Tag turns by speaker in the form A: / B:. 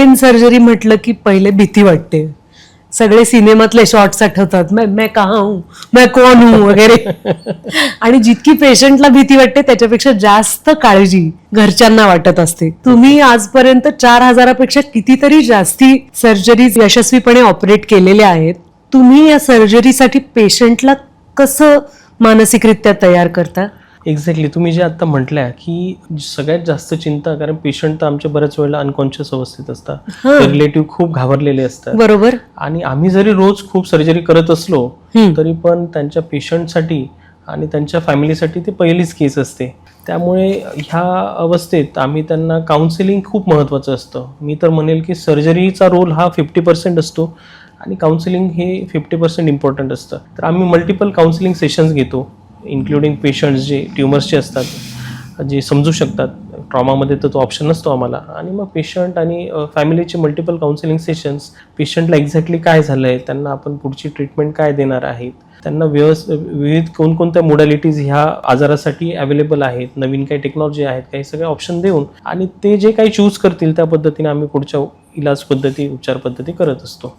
A: Brain surgery म्हटलं की पहिले भीती वाटते. सगळे सिनेमातले शॉर्ट्स आठवतात, मैं कहा हूं, मैं कौन हूं वगैरे. आणि जितकी पेशंटला भीती वाटते त्याच्यापेक्षा जास्त काळजी घरच्यांना वाटत असते. तुम्ही आजपर्यंत 4,000पेक्षा कितीतरी जास्ती सर्जरीज यशस्वीपणे ऑपरेट केलेल्या आहेत. तुम्ही या सर्जरीसाठी पेशंटला कसं मानसिकरित्या तयार करता?
B: एक्झॅक्टली, तुम्ही जे आता म्हटल्या की सगळ्यात जास्त चिंता, कारण पेशंट तर आमच्या बऱ्याच वेळेला अनकॉन्शियस अवस्थेत असतात, रिलेटिव्ह खूप घाबरलेले असतात.
A: बरोबर.
B: आणि आम्ही जरी रोज खूप सर्जरी करत असलो तरी पण त्यांच्या पेशंटसाठी आणि त्यांच्या फॅमिलीसाठी ते पहिलीच केस असते. त्यामुळे ह्या अवस्थेत आम्ही त्यांना काउन्सिलिंग खूप महत्त्वाचं असतं. मी तर म्हणेल की सर्जरीचा रोल हा 50% असतो आणि काउन्सिलिंग हे 50% इम्पॉर्टंट असतं. तर आम्ही मल्टिपल काउन्सिलिंग सेशन्स घेतो, इन्क्लुडिंग पेशंट्स जे ट्युमर्सचे असतात, जे समजू शकतात. ट्रॉमामध्ये तर तो ऑप्शन नसतो आम्हाला. आणि मग पेशंट आणि फॅमिलीचे मल्टिपल काउन्सिलिंग सेशन्स, पेशंटला एक्झॅक्टली काय झालं आहे, त्यांना आपण पुढची ट्रीटमेंट काय देणार आहेत, त्यांना विविध कोणकोणत्या मोडॅलिटीज ह्या आजारासाठी अवेलेबल आहेत, नवीन काही टेक्नॉलॉजी आहेत, काही सगळे ऑप्शन देऊन आणि ते जे काही चूज करतील त्या पद्धतीने आम्ही पुढच्या इलाज पद्धती, उपचार पद्धती करत असतो.